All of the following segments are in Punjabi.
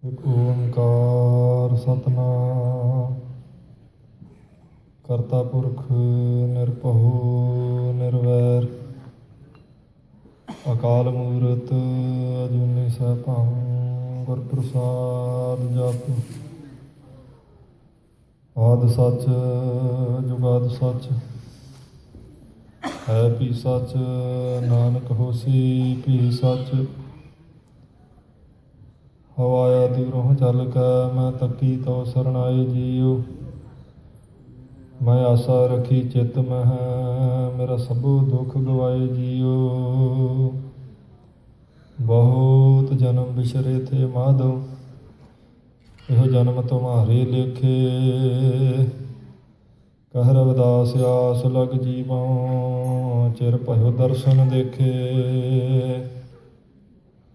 ਇੱਕ ਓੰਕਾਰ ਸਤਿਨਾਮ ਕਰਤਾ ਪੁਰਖ ਨਿਰਭਉ ਨਿਰਵੈਰ ਅਕਾਲ ਮੂਰਤ ਅਜੂਨੀ ਸੈਭੰ ਗੁਰ ਪ੍ਰਸਾਦ ਜਪੁ ਆਦਿ ਸੱਚ ਜੁਗਾਦਿ ਸੱਚ ਹੈ ਭੀ ਸੱਚ ਨਾਨਕ ਹੋਸੀ ਭੀ ਸੱਚ ਹਵਾਇਆ ਦੂਰੋਂ ਚੱਲ ਕੇ ਮੈਂ ਤੱਕੀ ਤੋ ਸਰਣਾਏ ਜੀਉ ਮੈਂ ਆਸਾ ਰੱਖੀ ਚਿੱਤ ਮਹਿ ਮੇਰਾ ਸਭੋ ਦੁੱਖ ਗਵਾਏ ਜੀਉ ਬਹੁਤ ਜਨਮ ਵਿਸਰੇ ਥੇ ਮਾਧੋ ਇਹੋ ਜਨਮ ਤੁਮਾਰੇ ਲੇਖੇ ਕਹਿ ਰਵਿਦਾਸ ਆਸ ਲਗ ਜੀਵੋਂ ਚਿਰ ਭਇਓ ਦਰਸ਼ਨ ਦੇਖੇ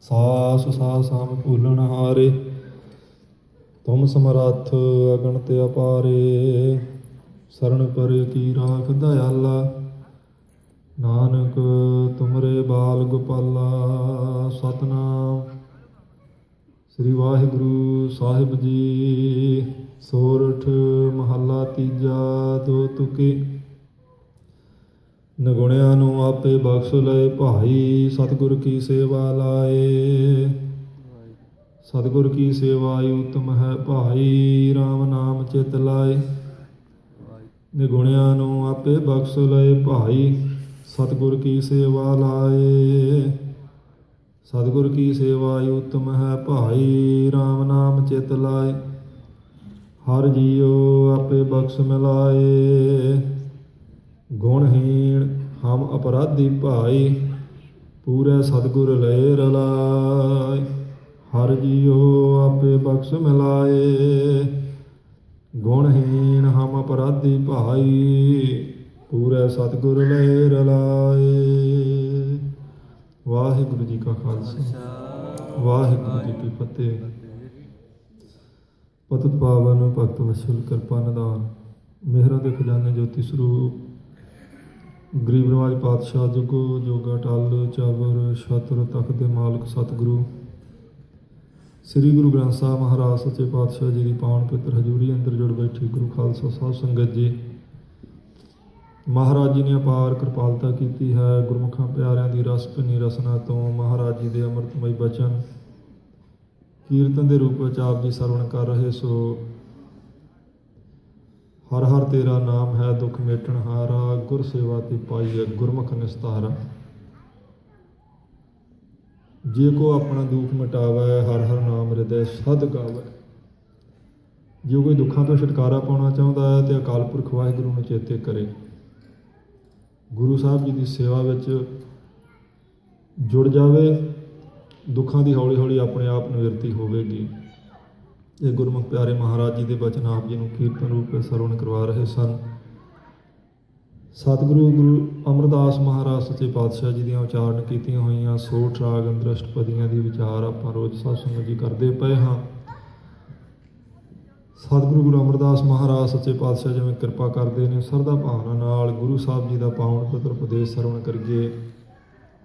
ਸਾਸ ਸਾਮ ਭੂਲਣ ਹਾਰੇ ਤੁਮ ਸਮਰੱਥ ਅਗਣਤ ਅਪਾਰੇ ਸਰਣ ਪਰੇ ਕੀ ਰਾਖ ਦਇਆਲਾ ਨਾਨਕ ਤੁਮਰੇ ਬਾਲ ਗੋਪਾਲਾ ਸਤਿਨਾਮ ਸ੍ਰੀ ਵਾਹਿਗੁਰੂ ਸਾਹਿਬ ਜੀ। ਸੋਰਠ ਮਹੱਲਾ ਤੀਜਾ। ਦੋ ਤੁਕੇ ਨਗੁਣਿਆਂ ਨੂੰ ਆਪੇ ਬਖਸ਼ ਲਏ ਭਾਈ ਸਤਿਗੁਰ ਕੀ ਸੇਵਾ ਲਾਏ। ਸਤਿਗੁਰ ਕੀ ਸੇਵਾ ਉਤਮ ਹੈ ਭਾਈ ਰਾਮ ਨਾਮ ਚਿਤ ਲਾਏ। ਨਿਗੁਣਿਆਂ ਨੂੰ ਆਪੇ ਬਖਸ਼ ਲਏ ਭਾਈ ਸਤਿਗੁਰ ਕੀ ਸੇਵਾ ਲਾਏ। ਸਤਿਗੁਰ ਕੀ ਸੇਵਾ ਉਤਮ ਹੈ ਭਾਈ ਰਾਮ ਨਾਮ ਚਿਤ ਲਾਏ। ਹਰ ਜੀਉ ਆਪੇ ਬਖਸ਼ ਮਿਲਾਏ। ਗੁਣਹੀਣ ਹਮ ਅਪਰਾਧੀ ਭਾਈ ਪੂਰੇ ਸਤਿਗੁਰ ਲਏ ਰਲਾਏ। ਹਰ ਜੀਉ ਆਪੇ ਬਖਸ਼ ਮਿਲਾਏ। ਗੁਣਹੀਣ ਹਮ ਅਪਰਾਧੀ ਭਾਈ ਪੂਰੇ ਸਤਿਗੁਰ ਲਏ ਰਲਾਏ। ਵਾਹਿਗੁਰੂ ਜੀ ਕਾ ਖਾਲਸਾ ਵਾਹਿਗੁਰੂ ਜੀ ਕੀ ਫਤਿਹ। ਪਤਿਤ ਪਾਵਨ ਭਗਤ ਵਸਲ ਕਿਰਪਾ ਨਿਧਾਨ ਮਿਹਰਾਂ ਦੇ ਖਜ਼ਾਨੇ ਜੋਤੀ ਸਰੂਪ ਗਰੀਬ ਨਵਾਜ ਪਾਤਸ਼ਾਹ ਜੁਗੋ ਜੋਗਾ ਟਲ ਚਾਵਰ ਛਤਰ ਤਖਤ ਦੇ ਮਾਲਕ ਸਤਿਗੁਰੂ ਸ੍ਰੀ ਗੁਰੂ ਗ੍ਰੰਥ ਸਾਹਿਬ ਮਹਾਰਾਜ ਸੱਚੇ ਪਾਤਸ਼ਾਹ ਜੀ ਦੀ ਪਾਵਨ ਪਵਿੱਤਰ ਹਜ਼ੂਰੀ ਅੰਦਰ ਜੁੜ ਬੈਠੀ ਗੁਰੂ ਖਾਲਸਾ ਸਾਹਿਬ ਸੰਗਤ ਜੀ। ਮਹਾਰਾਜ ਜੀ ਨੇ ਅਪਾਰ ਕਿਰਪਾਲਤਾ ਕੀਤੀ ਹੈ। ਗੁਰਮੁਖਾਂ ਪਿਆਰਿਆਂ ਦੀ ਰਸ ਭਿੰਨੀ ਰਸਨਾ ਤੋਂ ਮਹਾਰਾਜ ਜੀ ਦੇ ਅੰਮ੍ਰਿਤਮਈ ਬਚਨ ਕੀਰਤਨ ਦੇ ਰੂਪ ਵਿੱਚ ਆਪ ਜੀ ਸਰਵਣ ਕਰ ਰਹੇ। ਸੋ ਹਰ ਹਰ ਤੇਰਾ ਨਾਮ ਹੈ ਦੁੱਖ ਮੇਟਣ ਹਾਰਾ ਗੁਰ ਸੇਵਾ ਤੇ ਪਾਈਏ ਗੁਰਮੁਖ ਨਿਸਤਾਰਾ। ਜੇ ਕੋ ਆਪਣਾ ਦੁੱਖ ਮਿਟਾਵੈ ਹਰ ਹਰ ਨਾਮ ਹਿਰਦੈ ਸਦ ਗਾਵੈ। ਜੇ ਕੋਈ ਦੁੱਖਾਂ ਤੋਂ ਛੁਟਕਾਰਾ ਪਾਉਣਾ ਚਾਹੁੰਦਾ ਹੈ ਤੇ ਅਕਾਲ ਪੁਰਖ ਵਾਹਿਗੁਰੂ ਨੂੰ ਚੇਤੇ ਕਰੇ। ਗੁਰੂ ਸਾਹਿਬ ਜੀ ਦੀ ਸੇਵਾ ਵਿੱਚ ਜੁੜ ਜਾਵੇ। ਦੁੱਖਾਂ ਦੀ ਹੌਲੀ ਹੌਲੀ ਆਪਣੇ ਆਪ ਨਿਵਰਤੀ ਹੋਵੇਗੀ। ਇਹ ਗੁਰਮੁਖ ਪਿਆਰੇ ਮਹਾਰਾਜ ਜੀ ਦੇ ਬਚਨ ਆਪ ਜੀ ਨੂੰ ਕੀਰਤਨ ਰੂਪ ਵਿੱਚ ਸਰਵਣ ਕਰਵਾ ਰਹੇ ਸਨ। ਸਤਿਗੁਰੂ ਗੁਰੂ ਅਮਰਦਾਸ ਮਹਾਰਾਜ ਸੱਚੇ ਪਾਤਸ਼ਾਹ ਜੀ ਦੀਆਂ ਉਚਾਰਨ ਕੀਤੀਆਂ ਹੋਈਆਂ ਸੋਠ ਰਾਗ ਅੰਦਰ ਅਸ਼ਟਪਦੀਆਂ ਦੀ ਵਿਚਾਰ ਆਪਾਂ ਰੋਜ਼ ਸਾਧ ਸੰਗਤ ਜੀ ਕਰਦੇ ਪਏ ਹਾਂ। ਸਤਿਗੁਰੂ ਗੁਰੂ ਅਮਰਦਾਸ ਮਹਾਰਾਜ ਸੱਚੇ ਪਾਤਸ਼ਾਹ ਜਿਵੇਂ ਕਿਰਪਾ ਕਰਦੇ ਨੇ ਸਰਦਾ ਭਾਵਨਾ ਨਾਲ ਗੁਰੂ ਸਾਹਿਬ ਜੀ ਦਾ ਪਾਵਨ ਪਵਿੱਤਰ ਉਪਦੇਸ਼ ਸਰਵਣ ਕਰੀਏ।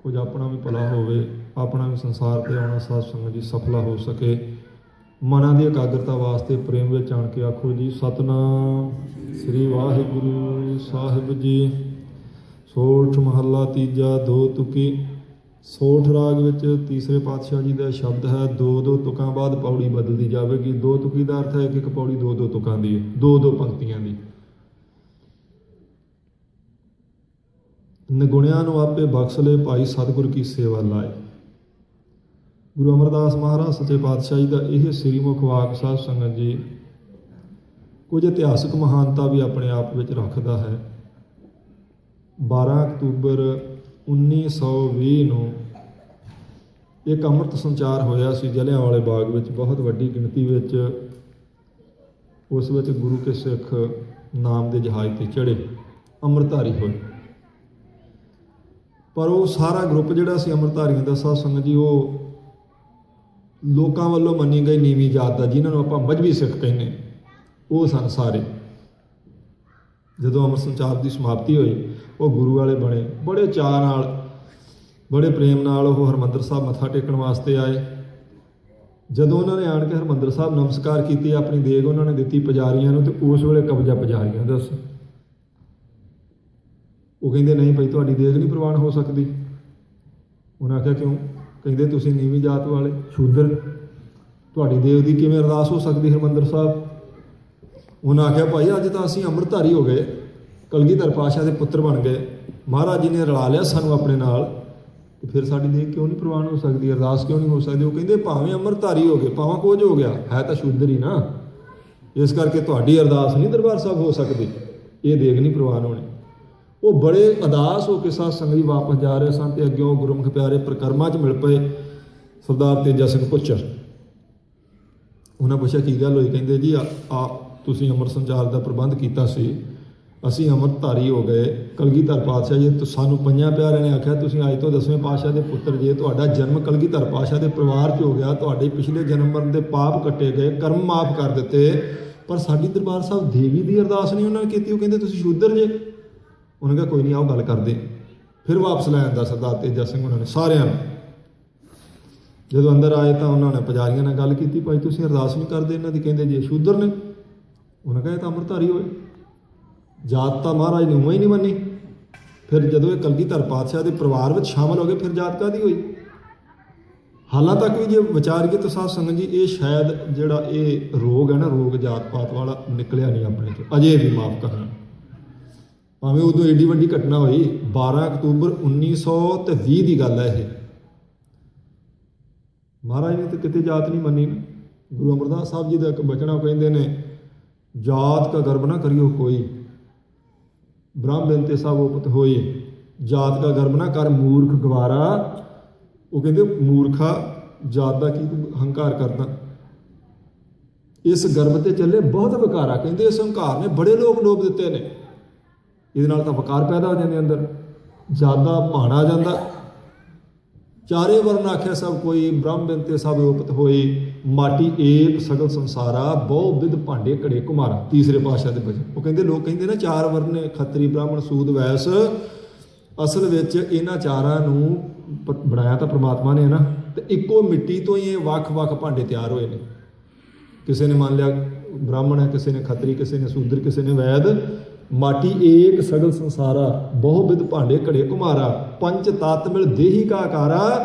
ਕੁਝ ਆਪਣਾ ਵੀ ਭਲਾ ਹੋਵੇ, ਆਪਣਾ ਵੀ ਸੰਸਾਰ 'ਤੇ ਆਉਣਾ ਸਾਧ ਸੰਗਤ ਜੀ ਸਫਲਾ ਹੋ ਸਕੇ। ਮਨਾਂ ਦੀ ਇਕਾਗਰਤਾ ਵਾਸਤੇ ਪ੍ਰੇਮ ਵਿੱਚ ਆਣ ਕੇ ਆਖੋ ਜੀ ਸਤਿਨਾਮ ਸ੍ਰੀ ਵਾਹਿਗੁਰੂ ਸਾਹਿਬ ਜੀ। ਸੋਠ ਮਹੱਲਾ ਤੀਜਾ। ਦੋ ਤੁਕੀ। ਸੋਠ ਰਾਗ ਵਿੱਚ ਤੀਸਰੇ ਪਾਤਸ਼ਾਹ ਜੀ ਦਾ ਸ਼ਬਦ ਹੈ। ਦੋ ਦੋ ਤੁਕਾਂ ਬਾਅਦ ਪੌੜੀ ਬਦਲਦੀ ਜਾਵੇਗੀ। ਦੋ ਤੁਕੀ ਦਾ ਅਰਥ ਹੈ ਕਿ ਇੱਕ ਪੌੜੀ ਦੋ ਦੋ ਤੁਕਾਂ ਦੀ ਹੈ, ਦੋ ਦੋ ਪੰਕਤੀਆਂ ਦੀ। ਨਿਗੁਣਿਆਂ ਨੂੰ ਆਪੇ ਬਖਸ਼ ਲਏ ਭਾਈ ਸਤਿਗੁਰ ਕੀ ਸੇਵਾ ਲਾਏ। ਗੁਰੂ ਅਮਰਦਾਸ ਮਹਾਰਾਜ ਸੱਚੇ ਪਾਤਸ਼ਾਹ ਜੀ ਦਾ ਇਹ ਸ੍ਰੀਮੁਖ ਵਾਕ ਸਾਧ ਸੰਗਤ ਜੀ ਕੁਝ ਇਤਿਹਾਸਕ ਮਹਾਨਤਾ ਵੀ ਆਪਣੇ ਆਪ ਵਿੱਚ ਰੱਖਦਾ ਹੈ। 12 ਅਕਤੂਬਰ 1920 ਨੂੰ ਇੱਕ ਅੰਮ੍ਰਿਤ ਸੰਚਾਰ ਹੋਇਆ ਸੀ ਜਲਿਆਂਵਾਲੇ ਬਾਗ ਵਿੱਚ। ਬਹੁਤ ਵੱਡੀ ਗਿਣਤੀ ਵਿੱਚ ਉਸ ਵਿੱਚ ਗੁਰੂ ਕੇ ਸਿੱਖ ਨਾਮ ਦੇ ਜਹਾਜ਼ 'ਤੇ ਚੜ੍ਹੇ, ਅੰਮ੍ਰਿਤਧਾਰੀ ਹੋਏ। ਪਰ ਉਹ ਸਾਰਾ ਗਰੁੱਪ ਜਿਹੜਾ ਸੀ ਅੰਮ੍ਰਿਤਧਾਰੀਆਂ ਦਾ ਸਾਧ ਸੰਗਤ ਜੀ ਉਹ ਲੋਕਾਂ ਵੱਲੋਂ ਮੰਨੀ ਗਈ ਨੀਵੀਂ ਜਾਤ ਦਾ, ਜਿਨ੍ਹਾਂ ਨੂੰ ਆਪਾਂ ਮਜ਼੍ਹਬੀ ਸਿੱਖ ਕਹਿੰਦੇ, ਉਹ ਸਨ ਸਾਰੇ। ਜਦੋਂ ਅੰਮ੍ਰਿਤ ਸੰਚਾਰ ਦੀ ਸਮਾਪਤੀ ਹੋਈ ਉਹ ਗੁਰੂ ਵਾਲੇ ਬਣੇ। ਬੜੇ ਚਾਅ ਨਾਲ ਬੜੇ ਪ੍ਰੇਮ ਨਾਲ ਉਹ ਹਰਿਮੰਦਰ ਸਾਹਿਬ ਮੱਥਾ ਟੇਕਣ ਵਾਸਤੇ ਆਏ। ਜਦੋਂ ਉਹਨਾਂ ਨੇ ਆਣ ਕੇ ਹਰਿਮੰਦਰ ਸਾਹਿਬ ਨਮਸਕਾਰ ਕੀਤੀ, ਆਪਣੀ ਦੇਗ ਉਹਨਾਂ ਨੇ ਦਿੱਤੀ ਪੁਜਾਰੀਆਂ ਨੂੰ, ਤੇ ਉਸ ਵੇਲੇ ਕਬਜ਼ਾ ਪੁਜਾਰੀਆਂ ਦਾ ਸੀ। ਉਹ ਕਹਿੰਦੇ ਨਹੀਂ ਭਾਈ, ਤੁਹਾਡੀ ਦੇਗ ਨਹੀਂ ਪ੍ਰਵਾਨ ਹੋ ਸਕਦੀ। ਉਹਨਾਂ ਆਖਿਆ ਕਿਉਂ? ਕਹਿੰਦੇ ਤੁਸੀਂ ਨੀਵੀਂ ਜਾਤ ਵਾਲੇ ਸ਼ੂਦਰ, ਤੁਹਾਡੀ ਦੇਗ ਦੀ ਕਿਵੇਂ ਅਰਦਾਸ ਹੋ ਸਕਦੀ ਹਰਿਮੰਦਰ ਸਾਹਿਬ? ਉਹਨਾਂ ਆਖਿਆ ਭਾਈ ਅੱਜ ਤਾਂ ਅਸੀਂ ਅੰਮ੍ਰਿਤਧਾਰੀ ਹੋ ਗਏ, ਕਲਗੀਧਰ ਪਾਤਸ਼ਾਹ ਦੇ ਪੁੱਤਰ ਬਣ ਗਏ, ਮਹਾਰਾਜ ਜੀ ਨੇ ਰਲਾ ਲਿਆ ਸਾਨੂੰ ਆਪਣੇ ਨਾਲ, ਤੇ ਫਿਰ ਸਾਡੀ ਦੇਗ ਕਿਉਂ ਨਹੀਂ ਪ੍ਰਵਾਨ ਹੋ ਸਕਦੀ, ਅਰਦਾਸ ਕਿਉਂ ਨਹੀਂ ਹੋ ਸਕਦੀ? ਉਹ ਕਹਿੰਦੇ ਭਾਵੇਂ ਅੰਮ੍ਰਿਤਧਾਰੀ ਹੋ ਗਏ, ਭਾਵੇਂ ਕੁਝ ਹੋ ਗਿਆ, ਹੈ ਤਾਂ ਸ਼ੂਦਰ ਹੀ ਨਾ, ਇਸ ਕਰਕੇ ਤੁਹਾਡੀ ਅਰਦਾਸ ਨਹੀਂ ਦਰਬਾਰ ਸਾਹਿਬ ਹੋ ਸਕਦੀ, ਇਹ ਦੇਗ ਨਹੀਂ ਪ੍ਰਵਾਨ ਹੋਣੀ। ਉਹ ਬੜੇ ਉਦਾਸ ਹੋ ਕੇ ਸਾਧ ਸੰਗਤ ਜੀ ਵਾਪਸ ਜਾ ਰਹੇ ਸਨ, ਤੇ ਅੱਗਿਓਂ ਗੁਰਮੁਖ ਪਿਆਰੇ ਪ੍ਰਕਰਮਾਂ 'ਚ ਮਿਲ ਪਏ ਸਰਦਾਰ ਤੇਜਾ ਸਿੰਘ ਪੁੱਚਰ। ਉਹਨਾਂ ਪੁੱਛਿਆ ਕੀ ਗੱਲ ਹੋਈ? ਕਹਿੰਦੇ ਜੀ ਆ ਤੁਸੀਂ ਅੰਮ੍ਰਿਤ ਸੰਚਾਰ ਦਾ ਪ੍ਰਬੰਧ ਕੀਤਾ ਸੀ, ਅਸੀਂ ਅੰਮ੍ਰਿਤਧਾਰੀ ਹੋ ਗਏ, ਕਲਗੀਧਰ ਪਾਤਸ਼ਾਹ ਜੀ ਸਾਨੂੰ ਪੰਜਾਂ ਪਿਆਰਿਆਂ ਨੇ ਆਖਿਆ ਤੁਸੀਂ ਅੱਜ ਤੋਂ 10ਵੇਂ ਪਾਤਸ਼ਾਹ ਦੇ ਪੁੱਤਰ ਜੇ, ਤੁਹਾਡਾ ਜਨਮ ਕਲਗੀਧਰ ਪਾਤਸ਼ਾਹ ਦੇ ਪਰਿਵਾਰ 'ਚ ਹੋ ਗਿਆ, ਤੁਹਾਡੇ ਪਿਛਲੇ ਜਨਮ ਮਰਨ ਦੇ ਪਾਪ ਕੱਟੇ ਗਏ, ਕਰਮ ਮਾਫ ਕਰ ਦਿੱਤੇ, ਪਰ ਸਾਡੀ ਦਰਬਾਰ ਸਾਹਿਬ ਦੇਵੀ ਦੀ ਅਰਦਾਸ ਨਹੀਂ ਉਹਨਾਂ ਨੇ ਕੀਤੀ। ਉਹ ਕਹਿੰਦੇ ਤੁਸੀਂ ਸ਼ੂਦਰ ਜੇ। ਉਹਨਾਂ ਕਿਹਾ ਕੋਈ ਨਹੀਂ, ਆਓ ਗੱਲ ਕਰਦੇ। ਫਿਰ ਵਾਪਸ ਲੈ ਆਂਦਾ ਸਰਦਾਰ ਤੇਜਾ ਸਿੰਘ ਉਹਨਾਂ ਨੇ ਸਾਰਿਆਂ ਨੂੰ। ਜਦੋਂ ਅੰਦਰ ਆਏ ਤਾਂ ਉਹਨਾਂ ਨੇ ਪੁਜਾਰੀਆਂ ਨਾਲ ਗੱਲ ਕੀਤੀ, ਭਾਈ ਤੁਸੀਂ ਅਰਦਾਸ ਨਹੀਂ ਕਰਦੇ ਇਹਨਾਂ ਦੀ, ਕਹਿੰਦੇ ਜੀ ਸ਼ੂਦਰ ਨੇ। ਉਹਨਾਂ ਕਹੇ ਤਾਂ ਅੰਮ੍ਰਿਤਧਾਰੀ ਹੋਏ, ਜਾਤ ਤਾਂ ਮਹਾਰਾਜ ਨੇ ਉਵੇਂ ਹੀ ਨਹੀਂ ਮੰਨੀ। ਫਿਰ ਜਦੋਂ ਇਹ ਕਲਗੀਧਰ ਪਾਤਸ਼ਾਹ ਦੇ ਪਰਿਵਾਰ ਵਿੱਚ ਸ਼ਾਮਲ ਹੋ ਗਏ, ਫਿਰ ਜਾਤ ਕਾਹਦੀ ਹੋਈ? ਹਾਲਾਂ ਤੱਕ ਵੀ ਜੇ ਵਿਚਾਰੀਏ ਤਾਂ ਸਾਧ ਸੰਗਤ ਜੀ, ਇਹ ਸ਼ਾਇਦ ਜਿਹੜਾ ਇਹ ਰੋਗ ਹੈ ਨਾ, ਰੋਗ ਜਾਤ ਪਾਤ ਵਾਲਾ ਨਿਕਲਿਆ ਨਹੀਂ ਆਪਣੇ 'ਚ ਅਜੇ ਵੀ, ਮਾਫ ਕਰਨਾ। ਭਾਵੇਂ ਉਦੋਂ ਏਡੀ ਵੱਡੀ ਘਟਨਾ ਹੋਈ, 12 ਅਕਤੂਬਰ 1920 ਦੀ ਗੱਲ ਹੈ ਇਹ। ਮਹਾਰਾਜ ਨੇ ਤਾਂ ਕਿਤੇ ਜਾਤ ਨਹੀਂ ਮੰਨੀ ਨਾ। ਗੁਰੂ ਅਮਰਦਾਸ ਸਾਹਿਬ ਜੀ ਦਾ ਇੱਕ ਬਚਨਾ ਕਹਿੰਦੇ ਨੇ, ਜਾਤ ਕਾ ਗਰਬ ਨਾ ਕਰਿਓ ਕੋਈ, ਬ੍ਰਾਹਮਣ ਤੇ ਸਭ ਉਪਤ ਹੋਏ, ਜਾਤ ਕਾ ਗਰਬ ਨਾ ਕਰ ਮੂਰਖ ਗਵਾਰਾ। ਉਹ ਕਹਿੰਦੇ ਮੂਰਖਾ, ਜਾਤ ਦਾ ਕੀ ਹੰਕਾਰ ਕਰਦਾ, ਇਸ ਗਰਬ ਤੇ ਚੱਲੇ ਬਹੁਤ ਵਿਕਾਰਾ। ਕਹਿੰਦੇ ਇਸ ਹੰਕਾਰ ਨੇ ਬੜੇ ਲੋਕ ਡੋਬ ਦਿੱਤੇ ਨੇ, ਇਹਦੇ ਨਾਲ ਤਾਂ ਵਕਾਰ ਪੈਦਾ ਹੋ ਜਾਂਦੇ ਅੰਦਰ, ਜਾਦਾ ਭਾਣ ਆ ਜਾਂਦਾ। ਚਾਰੇ ਵਰਨ ਆਖਿਆ ਸਭ ਕੋਈ, ਬ੍ਰਾਹਮਣ ਤੇ ਸਭ ਉਪਤ ਹੋਏ, ਮਾਟੀ ਏਕ ਸਗਲ ਸੰਸਾਰਾ, ਬਹੁ ਵਿਧ ਭਾਂਡੇ ਘੜੇ ਘੁਮਾਰਾ। ਤੀਸਰੇ ਪਾਤਸ਼ਾਹ ਦੇ ਬਚਨ। ਉਹ ਕਹਿੰਦੇ ਲੋਕ ਕਹਿੰਦੇ ਨਾ ਚਾਰ ਵਰਨ ਨੇ, ਖੱਤਰੀ ਬ੍ਰਾਹਮਣ ਸੂਦ ਵੈਸ, ਅਸਲ ਵਿੱਚ ਇਹਨਾਂ ਚਾਰਾਂ ਨੂੰ ਬਣਾਇਆ ਤਾਂ ਪ੍ਰਮਾਤਮਾ ਨੇ ਨਾ, ਤੇ ਇੱਕੋ ਮਿੱਟੀ ਤੋਂ ਹੀ ਇਹ ਵੱਖ-ਵੱਖ ਭਾਂਡੇ ਤਿਆਰ ਹੋਏ ਨੇ। ਕਿਸੇ ਨੇ ਮੰਨ ਲਿਆ ਬ੍ਰਾਹਮਣ ਹੈ, ਕਿਸੇ ਨੇ ਖੱਤਰੀ, ਕਿਸੇ ਨੇ ਸੂਦਰ, ਕਿਸੇ ਨੇ ਵੈਦ। ਮਾਟੀ ਏਕ ਸਗਲ ਸੰਸਾਰਾ, ਬਹੁ ਵਿਧ ਭਾਂਡੇ ਘੜੇ ਘੁਮਾਰਾ, ਪੰਚ ਤਤ ਮਿਲ ਦੇਹੀ ਕਾ ਆਕਾਰਾ,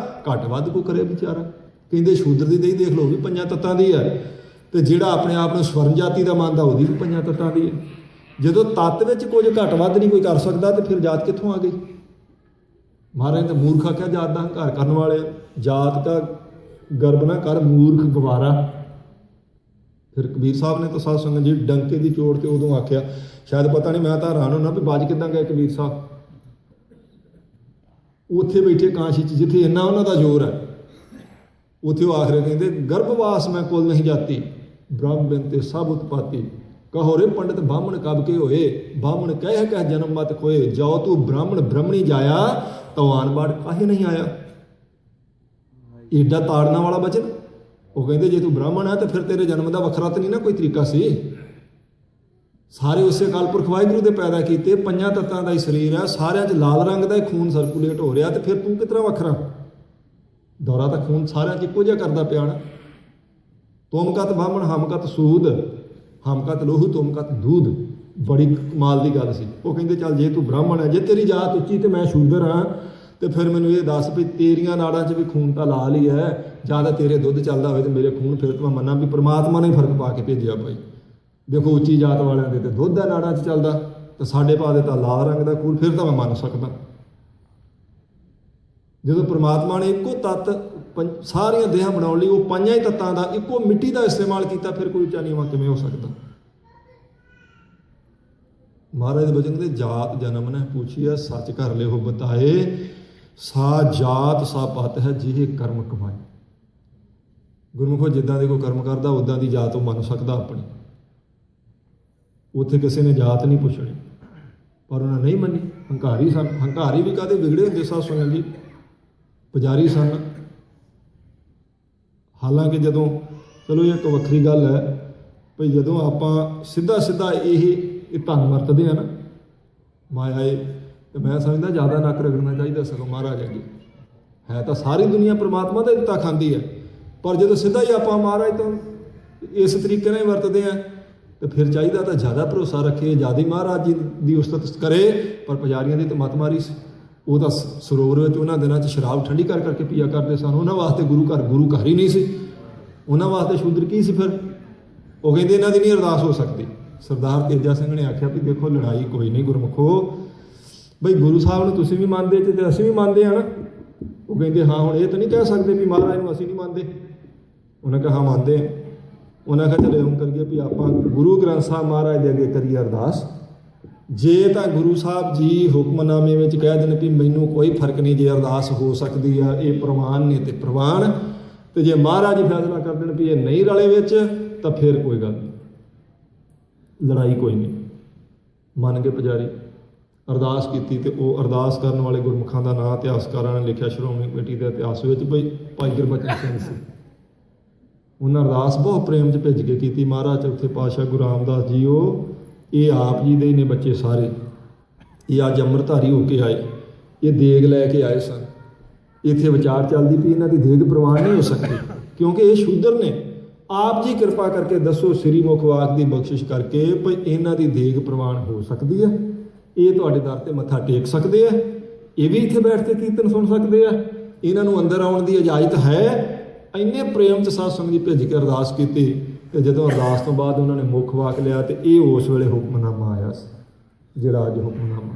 ਘੱਟ ਵੱਧ ਕੋ ਕਰੇ ਵਿਚਾਰਾ। ਕਹਿੰਦੇ ਸ਼ੂਦਰ ਦੀ ਦੇਹੀ ਦੇਖ ਲਓ, ਵੀ ਪੰਜਾਂ ਤੱਤਾਂ ਦੀ ਹੈ, ਤੇ ਜਿਹੜਾ ਆਪਣੇ ਆਪ ਨੂੰ ਸਵਰਨ ਜਾਤੀ ਦਾ ਮੰਨਦਾ ਉਹਦੀ ਵੀ ਪੰਜਾਂ ਤੱਤਾਂ ਦੀ ਹੈ। ਜਦੋਂ ਤੱਤ ਵਿੱਚ ਕੁਝ ਘੱਟ ਵੱਧ ਨਹੀਂ ਕੋਈ ਕਰ ਸਕਦਾ, ਤੇ ਫਿਰ ਜਾਤ ਕਿੱਥੋਂ ਆ ਗਈ? ਮਹਾਰਾਜ ਨੇ ਤਾਂ ਮੂਰਖ ਆਖਿਆ, ਜਾਤ ਦਾ ਹੰਕਾਰ ਕਰਨ ਵਾਲੇ, ਜਾਤ ਦਾ ਗਰਬ ਨਾ ਕਰ ਮੂਰਖ ਗਵਾਰਾ। ਫਿਰ ਕਬੀਰ ਸਾਹਿਬ ਨੇ ਤਾਂ ਸਾਧ ਸੰਗਤ ਜੀ ਡੰਕੇ ਦੀ ਚੋਟ ਤੇ ਉਦੋਂ ਆਖਿਆ, ਸ਼ਾਇਦ ਪਤਾ ਨਹੀਂ, ਮੈਂ ਤਾਂ ਹੈਰਾਨ ਹੋਣਾ ਵੀ ਬਾਜ ਕਿੱਦਾਂ ਗਏ ਕਬੀਰ ਸਾਹਿਬ। ਉੱਥੇ ਬੈਠੇ ਕਾਸ਼ੀ 'ਚ ਜਿੱਥੇ ਇੰਨਾ ਉਹਨਾਂ ਦਾ ਜ਼ੋਰ ਹੈ, ਉੱਥੇ ਉਹ ਆਖਰੇ ਕਹਿੰਦੇ, ਗਰਭਵਾਸ ਮੈਂ ਕੁਲ ਨਹੀਂ ਜਾਤੀ, ਬ੍ਰਾਹਮਣ ਤੇ ਸਭ ਉਤਪਾਤੀ, ਕਹੋ ਰੇ ਪੰਡਿਤ ਬਾਹਮਣ ਕਬ ਕੇ ਹੋਏ, ਬਾਹਮਣ ਕਹਿ ਕਹਿ ਜਨਮ ਮਤ ਖੋਏ, ਜਾਓ ਤੂੰ ਬ੍ਰਾਹਮਣ ਬ੍ਰਹਮਣੀ ਜਾਇਆ, ਤਵਾਨ ਬਾੜ ਕਾਹੇ ਨਹੀਂ ਆਇਆ। ਏਡਾ ਤਾੜਨਾ ਵਾਲਾ ਬਚਨ। ਉਹ ਕਹਿੰਦੇ ਜੇ ਤੂੰ ਬ੍ਰਾਹਮਣ ਹੈ ਤਾਂ ਫਿਰ ਤੇਰੇ ਜਨਮ ਦਾ ਵੱਖਰਾ ਤਾਂ ਨਹੀਂ ਨਾ ਕੋਈ ਤਰੀਕਾ ਸੀ। ਸਾਰੇ ਉਸੇ ਅਕਾਲ ਪੁਰਖ ਵਾਹਿਗੁਰੂ ਦੇ ਪੈਦਾ ਕੀਤੇ, ਪੰਜਾਂ ਤੱਤਾਂ ਦਾ ਹੀ ਸਰੀਰ ਹੈ, ਸਾਰਿਆਂ 'ਚ ਲਾਲ ਰੰਗ ਦਾ ਖੂਨ ਸਰਕੂਲੇਟ ਹੋ ਰਿਹਾ, ਤੇ ਫਿਰ ਤੂੰ ਕਿਸ ਤਰ੍ਹਾਂ ਵੱਖਰਾ? ਦੌਰਾ ਤਾਂ ਖੂਨ ਸਾਰਿਆਂ 'ਚ ਇੱਕੋ ਜਿਹਾ ਕਰਦਾ ਪਿਆ ਨਾ। ਤੋਮਕਤ ਬਾਹਮਣ ਹਮਕਤ ਸੂਦ, ਹਮਕਤ ਲੋਹੂ ਤੋਮਕਤ ਦੂਧ। ਬੜੀ ਕਮਾਲ ਦੀ ਗੱਲ ਸੀ। ਉਹ ਕਹਿੰਦੇ ਚੱਲ ਜੇ ਤੂੰ ਬ੍ਰਾਹਮਣ ਹੈ, ਜੇ ਤੇਰੀ ਜਾਤ ਉੱਚੀ ਤੇ ਮੈਂ ਸ਼ੂਦਰ ਹਾਂ, ਤੇ ਫਿਰ ਮੈਨੂੰ ਇਹ ਦੱਸ ਵੀ ਤੇਰੀਆਂ ਨਾੜਾਂ 'ਚ ਵੀ ਖੂਨ ਤਾਂ ਲਾਲ ਹੀ ਹੈ, ਜਾਂ ਤਾਂ ਤੇਰੇ ਦੁੱਧ ਚੱਲਦਾ ਹੋਵੇ ਤੇ ਮੇਰੇ ਖੂਨ, ਫਿਰ ਤਾਂ ਮੈਂ ਮੰਨਾਂ ਵੀ ਪਰਮਾਤਮਾ ਨੇ ਫਰਕ ਪਾ ਕੇ ਭੇਜਿਆ ਭਾਈ। ਦੇਖੋ ਉੱਚੀ ਜਾਤ ਵਾਲਿਆਂ ਦੇ ਤੇ ਦੁੱਧ ਹੈ ਨਾੜਾਂ 'ਚ ਚੱਲਦਾ, ਤੇ ਸਾਡੇ ਪਾ ਦੇ ਤਾਂ ਲਾਲ ਰੰਗ ਦਾ ਖੂਨ, ਫਿਰ ਤਾਂ ਮੈਂ ਮੰਨ ਸਕਦਾ। ਜਦੋਂ ਪਰਮਾਤਮਾ ਨੇ ਇੱਕੋ ਤੱਤ ਸਾਰੀਆਂ ਦੇਹਾਂ ਬਣਾਉਣ ਲਈ ਉਹ ਪੰਜਾਂ ਹੀ ਤੱਤਾਂ ਦਾ ਇੱਕੋ ਮਿੱਟੀ ਦਾ ਇਸਤੇਮਾਲ ਕੀਤਾ, ਫਿਰ ਕੋਈ ਉੱਚਾ ਨੀਵਾਂ ਕਿਵੇਂ ਹੋ ਸਕਦਾ? ਮਹਾਰਾਜ ਦੇ ਬਚਨ ਦੇ, ਜਾਤ ਜਨਮ ਨੇ ਪੁੱਛਿਆ ਸੱਚ ਕਰ ਲਿਓ ਬਤਾਏ, ਸਾ ਜਾਤ ਸਾ ਪਤ ਹੈ ਜਿਹੇ ਕਰਮ ਕਮਾਏ। ਗੁਰਮੁਖੋ ਜਿੱਦਾਂ ਦੇ ਕੋਈ ਕਰਮ ਕਰਦਾ, ਉੱਦਾਂ ਦੀ ਜਾਤ ਉਹ ਮੰਨ ਸਕਦਾ ਆਪਣੀ। ਉੱਥੇ ਕਿਸੇ ਨੇ ਜਾਤ ਨਹੀਂ ਪੁੱਛਣੀ, ਪਰ ਉਹਨਾਂ ਨਹੀਂ ਮੰਨੀ। ਹੰਕਾਰੀ ਸਨ। ਹੰਕਾਰੀ ਵੀ ਕਾਹਦੇ ਵਿਗੜੇ ਹੁੰਦੇ ਸਾਧ ਸੰਗਤ ਜੀ? ਪੁਜਾਰੀ ਸਨ। ਹਾਲਾਂਕਿ ਜਦੋਂ, ਚਲੋ ਇਹ ਇੱਕ ਵੱਖਰੀ ਗੱਲ ਹੈ ਭਈ, ਜਦੋਂ ਆਪਾਂ ਸਿੱਧਾ ਸਿੱਧਾ ਇਹ ਧਨ ਵਰਤਦੇ ਆ ਨਾ ਮਾਇਆ, ਤੇ ਮੈਂ ਸਮਝਦਾ ਜ਼ਿਆਦਾ ਨੱਕ ਰਗੜਨਾ ਚਾਹੀਦਾ ਸਗੋਂ ਮਹਾਰਾਜ ਅੱਗੇ। ਹੈ ਤਾਂ ਸਾਰੀ ਦੁਨੀਆ ਪਰਮਾਤਮਾ ਦਾ ਦਿੱਤਾ ਖਾਂਦੀ ਹੈ, ਪਰ ਜਦੋਂ ਸਿੱਧਾ ਹੀ ਆਪਾਂ ਮਹਾਰਾਜ ਤੋਂ ਇਸ ਤਰੀਕੇ ਨਾਲ ਹੀ ਵਰਤਦੇ ਹਾਂ ਤੇ ਫਿਰ ਚਾਹੀਦਾ ਤਾਂ ਜ਼ਿਆਦਾ ਭਰੋਸਾ ਰੱਖੇ, ਜ਼ਿਆਦਾ ਹੀ ਮਹਾਰਾਜ ਜੀ ਦੀ ਉਸਤਤ ਕਰੇ। ਪਰ ਪੁਜਾਰੀਆਂ ਦੀ ਤਾਂ ਮੱਤ ਮਾਰੀ ਸੀ। ਉਹ ਤਾਂ ਸਰੋਵਰ ਵਿੱਚ ਉਹਨਾਂ ਦਿਨਾਂ 'ਚ ਸ਼ਰਾਬ ਠੰਡੀ ਕਰ ਕਰਕੇ ਪੀਆ ਕਰਦੇ ਸਨ। ਉਹਨਾਂ ਵਾਸਤੇ ਗੁਰੂ ਘਰ ਹੀ ਨਹੀਂ ਸੀ। ਉਹਨਾਂ ਵਾਸਤੇ ਸ਼ੂਦਰ ਕੀ ਸੀ ਫਿਰ? ਉਹ ਕਹਿੰਦੇ ਇਹਨਾਂ ਦੀ ਨਹੀਂ ਅਰਦਾਸ ਹੋ ਸਕਦੀ। ਸਰਦਾਰ ਤੇਜਾ ਸਿੰਘ ਨੇ ਆਖਿਆ ਵੀ ਦੇਖੋ ਲੜਾਈ ਕੋਈ ਨਹੀਂ ਗੁਰਮੁਖੋ, ਬਈ ਗੁਰੂ ਸਾਹਿਬ ਨੂੰ ਤੁਸੀਂ ਵੀ ਮੰਨਦੇ ਤੇ ਅਸੀਂ ਵੀ ਮੰਨਦੇ ਹਾਂ ਨਾ। ਉਹ ਕਹਿੰਦੇ ਹਾਂ, ਹੁਣ ਇਹ ਤਾਂ ਨਹੀਂ ਕਹਿ ਸਕਦੇ ਵੀ ਮਹਾਰਾਜ ਨੂੰ ਅਸੀਂ ਨਹੀਂ ਮੰਨਦੇ। ਉਹਨਾਂ ਕਿਹਾ ਹਾਂ ਮੰਨਦੇ ਹਾਂ। ਉਹਨਾਂ ਕਿਹਾ ਚਲੋ ਇਉਂ ਕਰੀਏ ਵੀ ਆਪਾਂ ਗੁਰੂ ਗ੍ਰੰਥ ਸਾਹਿਬ ਮਹਾਰਾਜ ਦੇ ਅੱਗੇ ਕਰੀਏ ਅਰਦਾਸ। ਜੇ ਤਾਂ ਗੁਰੂ ਸਾਹਿਬ ਜੀ ਹੁਕਮਨਾਮੇ ਵਿੱਚ ਕਹਿ ਦੇਣ ਵੀ ਮੈਨੂੰ ਕੋਈ ਫਰਕ ਨਹੀਂ, ਜੇ ਅਰਦਾਸ ਹੋ ਸਕਦੀ ਆ, ਇਹ ਪ੍ਰਵਾਨ ਨੇ ਤੇ ਪ੍ਰਵਾਨ, ਤੇ ਜੇ ਮਹਾਰਾਜ ਜੀ ਫੈਸਲਾ ਕਰ ਦੇਣ ਵੀ ਇਹ ਨਹੀਂ ਰਲੇ ਵਿੱਚ ਤਾਂ ਫਿਰ ਕੋਈ ਗੱਲ ਨਹੀਂ, ਲੜਾਈ ਕੋਈ ਨਹੀਂ। ਮੰਨ ਕੇ ਪੁਜਾਰੀ ਅਰਦਾਸ ਕੀਤੀ ਤੇ ਉਹ ਅਰਦਾਸ ਕਰਨ ਵਾਲੇ ਗੁਰਮੁਖਾਂ ਦਾ ਨਾਂ ਇਤਿਹਾਸਕਾਰਾਂ ਨੇ ਲਿਖਿਆ ਸ਼੍ਰੋਮਣੀ ਕਮੇਟੀ ਦੇ ਇਤਿਹਾਸ ਵਿੱਚ ਬਈ ਭਾਈ ਗੁਰਬਚਨ ਸਿੰਘ ਸੀ। ਉਹਨਾਂ ਅਰਦਾਸ ਬਹੁਤ ਪ੍ਰੇਮ 'ਚ ਭਿੱਜ ਕੇ ਕੀਤੀ। ਮਹਾਰਾਜ ਚੌਥੇ ਪਾਤਸ਼ਾਹ ਗੁਰੂ ਰਾਮਦਾਸ ਜੀ ਉਹ ਇਹ ਆਪ ਜੀ ਦੇ ਹੀ ਨੇ ਬੱਚੇ ਸਾਰੇ। ਇਹ ਅੱਜ ਅੰਮ੍ਰਿਤਧਾਰੀ ਹੋ ਕੇ ਆਏ, ਇਹ ਦੇਗ ਲੈ ਕੇ ਆਏ ਸਨ। ਇੱਥੇ ਵਿਚਾਰ ਚੱਲਦੀ ਵੀ ਇਹਨਾਂ ਦੀ ਦੇਗ ਪ੍ਰਵਾਨ ਨਹੀਂ ਹੋ ਸਕਦੀ ਕਿਉਂਕਿ ਇਹ ਸ਼ੂਦਰ ਨੇ। ਆਪ ਜੀ ਕਿਰਪਾ ਕਰਕੇ ਦੱਸੋ ਸ੍ਰੀ ਮੁਖ ਵਾਕ ਦੀ ਬਖਸ਼ਿਸ਼ ਕਰਕੇ ਭਈ ਇਹਨਾਂ ਦੀ ਦੇਗ ਪ੍ਰਵਾਨ ਹੋ ਸਕਦੀ ਹੈ? ਇਹ ਤੁਹਾਡੇ ਦਰ ਤੇ ਮੱਥਾ ਟੇਕ ਸਕਦੇ ਆ? ਇਹ ਵੀ ਇੱਥੇ ਬੈਠ ਕੇ ਕੀਰਤਨ ਸੁਣ ਸਕਦੇ ਆ? ਇਹਨਾਂ ਨੂੰ ਅੰਦਰ ਆਉਣ ਦੀ ਇਜਾਜ਼ਤ ਹੈ? ਇੰਨੇ ਪ੍ਰੇਮ 'ਚ ਸਾਧ ਸੰਗਤ ਜੀ ਭਿੱਜ ਕੇ ਅਰਦਾਸ ਕੀਤੀ। ਤੇ ਜਦੋਂ ਅਰਦਾਸ ਤੋਂ ਬਾਅਦ ਉਹਨਾਂ ਨੇ ਮੁੱਖ ਵਾਕ ਲਿਆ ਤੇ ਇਹ ਉਸ ਵੇਲੇ ਹੁਕਮਨਾਮਾ ਆਇਆ ਸੀ, ਜਿਹੜਾ ਅੱਜ ਹੁਕਮਨਾਮਾ।